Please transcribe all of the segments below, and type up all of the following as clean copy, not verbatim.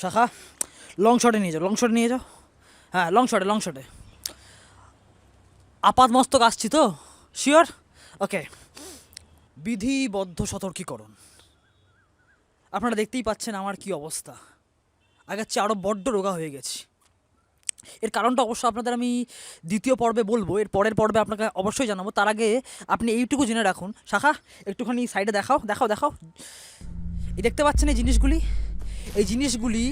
শাখা লং শটে নিয়ে যাও, লং শটে নিয়ে যাও। হ্যাঁ, লং শটে। আপাত মস্তক আসছি তো, শিওর? ওকে। বিধিবদ্ধ সতর্কীকরণ। আপনারা দেখতেই পাচ্ছেন আমার কি অবস্থা, আগের চেয়ে আরও বড্ড রোগা হয়ে গেছি। এর কারণটা অবশ্য আপনাদের আমি দ্বিতীয় পর্বে বলবো, এর পরের পর্বে আপনাকে অবশ্যই জানাবো। তার আগে আপনি এইটুকু জেনে রাখুন, শাখা একটুখানি সাইডে দেখাও। এই দেখতে পাচ্ছেন এই জিনিসগুলি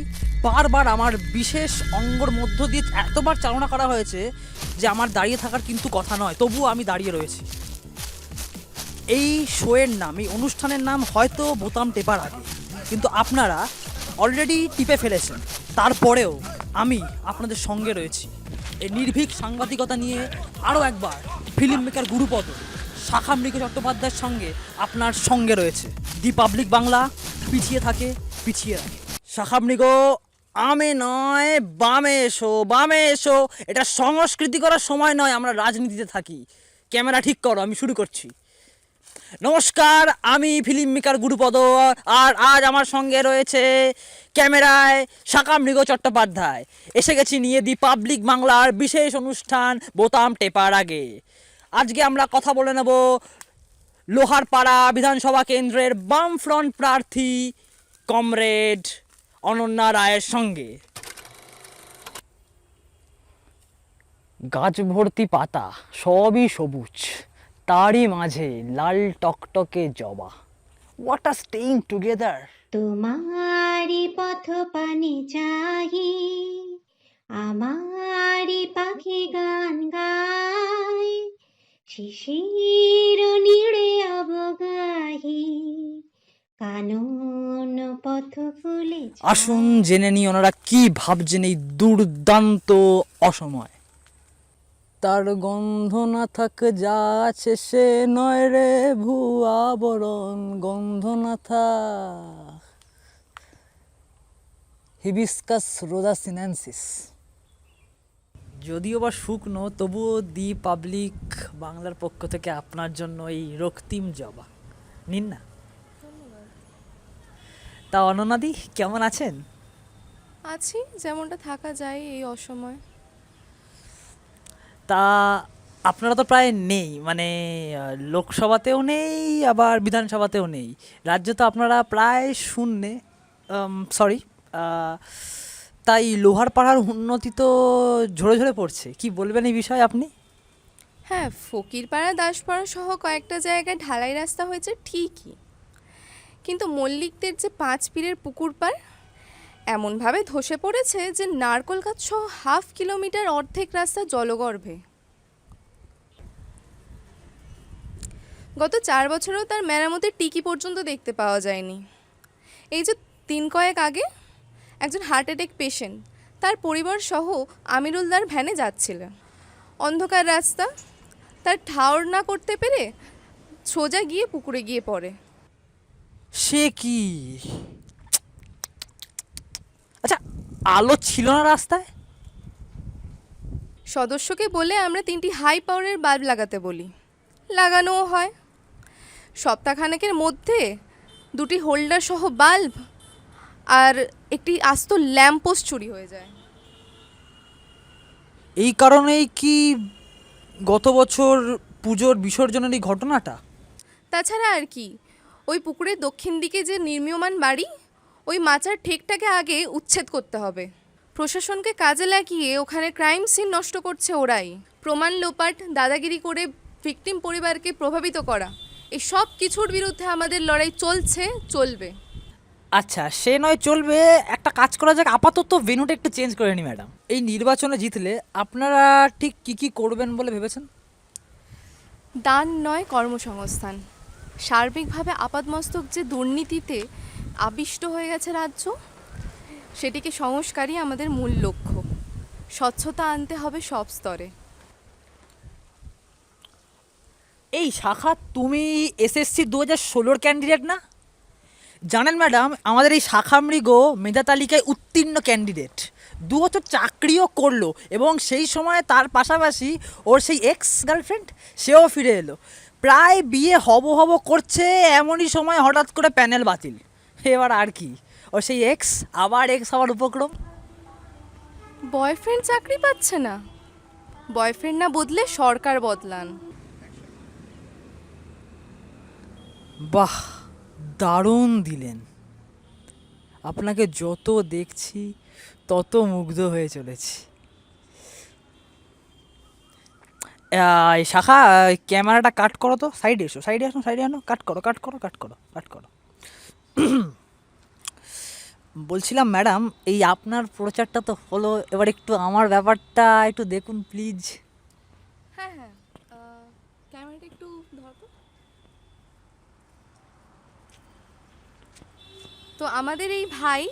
বারবার আমার বিশেষ অঙ্গর মধ্য দিয়ে এতবার চালনা করা হয়েছে যে আমার দাঁড়িয়ে থাকার কিন্তু কথা নয়, তবুও আমি দাঁড়িয়ে রয়েছি। এই শোয়ের নাম, এই অনুষ্ঠানের নাম হয়তো বোতাম টেপার আগে, কিন্তু আপনারা অলরেডি টিপে ফেলেছেন। তারপরেও আমি আপনাদের সঙ্গে রয়েছি। এই নির্ভীক সাংবাদিকতা নিয়ে আরও একবার ফিল্ম মেকার গুরুপদ শাখা মৃগ চট্টোপাধ্যায়ের সঙ্গে আপনার সঙ্গে রয়েছে। দি পাবলিক বাংলা পিছিয়ে রাখে। শাখা মৃগ আমে নয় বামে এসো, এটা সংস্কৃতি করার সময় নয়, আমরা রাজনীতিতে থাকি। ক্যামেরা ঠিক করো, আমি শুরু করছি। নমস্কার, আমি ফিল্ম মেকার গুরুপদ, আর আজ আমার সঙ্গে রয়েছে ক্যামেরায় শাখা মৃগ চট্টোপাধ্যায়। এসে গেছি নিয়ে দি পাবলিক বাংলার বিশেষ অনুষ্ঠান বোতাম টেপার আগে। আজকে আমরা কথা বলে নেব লোহারপাড়া বিধানসভা কেন্দ্রের বামফ্রন্ট প্রার্থী কমরেড অনন্যা রায়ের সঙ্গে। গাছ ভর্তি পাতা, সবই সবুজ, তারই মাঝে লাল টকটকে জবা। What are staying together. তোমারি পথ পানে চাহি, আমারি পাখি গান গায়, শিশির নীড়ে অবগাহি, কানন পথ ফুলে। আসুন জেনে নি ওনারা কি ভাবছেন এই দুর্দান্ত অসময়। তার গন্ধ না থাক যা আছে সে নয় রে ভুয়া বরণ, গন্ধ না থাক হিবিস্কাস রোজা সিনেন্সিস। যদিও বা শুকনো, তবুও দি পাবলিক বাংলার পক্ষ থেকে আপনার জন্য এই রক্তিম জবা নিন না। তা অনন্যাদি কেমন আছেন? আছি যেমনটা থাকা যায় এই অসময়। তা আপনারা তো প্রায় নেই, মানে লোকসভাতেও নেই আবার বিধানসভাতেও নেই, রাজ্য তো আপনারা প্রায় শূন্যে। সরি, তাই লোহারপাড়ার উন্নতি তো ঝরে ঝরে পড়ছে। কি বলবেন এই বিষয়ে আপনি? হ্যাঁ, ফকিরপাড়া দাসপাড়া সহ কয়েকটা জায়গায় ঢালাই রাস্তা হয়েছে ঠিকই, কিন্তু মল্লিকদের যে 5 পীরের পুকুর পাড় এমনভাবে ধসে পড়েছে যে নারকোল গাছ সহ হাফ কিলোমিটার অর্ধেক রাস্তা জলগর্ভে। গত 4 বছরেও তার মেরামতের টিকি পর্যন্ত দেখতে পাওয়া যায়নি। এই যে 3 কয়েক আগে একজন হার্ট অ্যাটাক পেশেন্ট তার পরিবার সহ আমিরুলদার ভ্যানে যাচ্ছিল, অন্ধকার রাস্তা, তার ঠাউর না করতে পেরে সোজা গিয়ে পুকুরে গিয়ে পড়ে। সে কি? আচ্ছা, আলো ছিল না রাস্তায়? সদস্যকে বলে আমরা 3টি হাই পাওয়ারের বাল্ব লাগাতে বলি, লাগানোও হয়। সপ্তাহখানেকের মধ্যে 2টি হোল্ডার সহ বাল্ব আর একটি আস্ত ল্যাম্পপোস্ট চুরি হয়ে যায়। এই কারণেই কি গত বছর পুজোর বিসর্জনের এই ঘটনাটা? তাছাড়া আর কি, ওই পুকুরের দক্ষিণ দিকে যে নির্মীয়মান বাড়ি, ওই মাচার ঠেকটাকে আগে উচ্ছেদ করতে হবে। প্রশাসনকে কাজে লাগিয়ে ওখানে ক্রাইম সিন নষ্ট করছে ওরাই। প্রমাণ লোপাট, দাদাগিরি করে ভিকটিম পরিবারকে প্রভাবিত করা, এই সব কিছুর বিরুদ্ধে আমাদের লড়াই চলবে। আচ্ছা, সে নয় চলবে, একটা কাজ করা যাক, আপাতত ভেন্যুটা একটু চেঞ্জ করে নি ম্যাডাম। এই নির্বাচনে জিতলে আপনারা ঠিক কি করবেন বলে ভেবেছেন? দান নয় কর্মসংস্থান। সার্বিকভাবে আপাদমস্তক যে দুর্নীতিতে আবিষ্ট হয়ে গেছে রাজ্য, সেটিকে সংস্কারই আমাদের মূল লক্ষ্য। স্বচ্ছতা আনতে হবে সব স্তরে। এই শাখা, তুমি এসএসসি 2016 ক্যান্ডিডেট না? জানেন ম্যাডাম, আমাদের এই শাখা মৃগ মেধা তালিকায় উত্তীর্ণ ক্যান্ডিডেট, 2 বছর চাকরিও করলো, এবং সেই সময় তার পাশাপাশি ওর সেই এক্স গার্লফ্রেন্ড সেও ফিরে এলো। প্রায় বিয়ে হব করছে, এমনই সময় হঠাৎ করে প্যানেল বাতিল। এবার আর কি, ও সেই এক্স আবার এক্স হওয়ার উপক্রম। বয়ফ্রেন্ড চাকরি পাচ্ছে না, বয়ফ্রেন্ড না বদলে সরকার বদলান। বাহ, দারুণ দিলেন। আপনাকে যত দেখছি তত মুগ্ধ হয়ে চলেছি। এই শাখা, ক্যামেরাটা কাট করো তো, সাইডে এসো, সাইডে আসো, সাইডে আনো, কাট করো, কাট করো, কাট করো, কাট করো। বলছিলাম ম্যাডাম, এই আপনার প্রচারটা তো হলো, এবার একটু আমার ব্যাপারটা একটু দেখুন প্লিজ। হ্যাঁ হ্যাঁ, ক্যামেরাটা একটু ধরো। তো আমাদের এই ভাই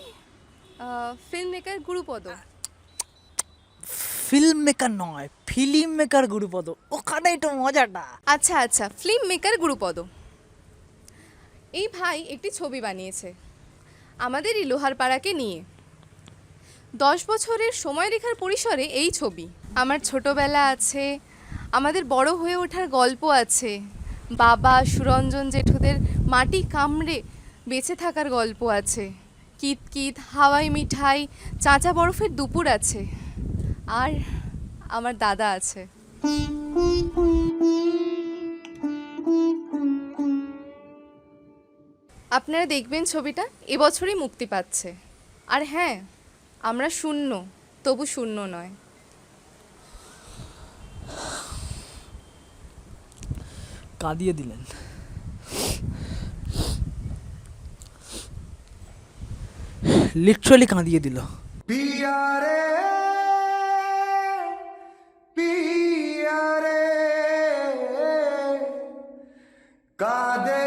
film maker Gurupada. Film maker নয়, ফিল্ম মেকার গুরুপদ, ওখানেই তো মজাটা। আচ্ছা আচ্ছা, ফিল্ম মেকার গুরুপদ। এই ভাই একটি ছবি বানিয়েছে আমাদেরই লোহারপাড়াকে নিয়ে। 10 বছরের সময়রেখার পরিসরে এই ছবি। আমার ছোটবেলা আছে, আমাদের বড় হয়ে ওঠার গল্প আছে, বাবা সুরঞ্জন জেঠুদের মাটি কামড়ে বেঁচে থাকার গল্প আছে, কিতকিত হাওয়াই মিঠাই চাঁচা বরফের দুপুর আছে, আর আমার দাদা আছে। আপনারা দেখবেন ছবিটা এবছরই মুক্তি পাচ্ছে। আর হ্যাঁ, আমরা শূন্য, তবু শূন্য নয়। কাঁদিয়ে দিলেন। লিটারালি কাঁদিয়ে দিল। পিয়ারে পিয়ারে কাদে।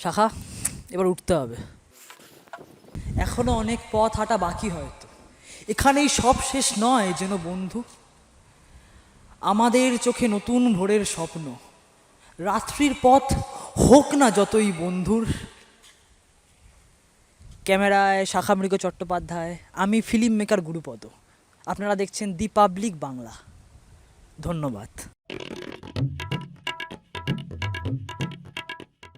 শাখা, এবার উঠতে হবে, এখনো অনেক পথ হাঁটা বাকি, হয়তো এখানেই সব শেষ নয় যেন বন্ধু। আমাদের চোখে নতুন ভোরের স্বপ্ন, রাত্রির পথ হোক না যতই বন্ধুর। ক্যামেরায় শাখা মৃগ চট্টোপাধ্যায়, আমি ফিল্ম মেকার গুরুপদ। আপনারা দেখছেন দি পাবলিক বাংলা। ধন্যবাদ।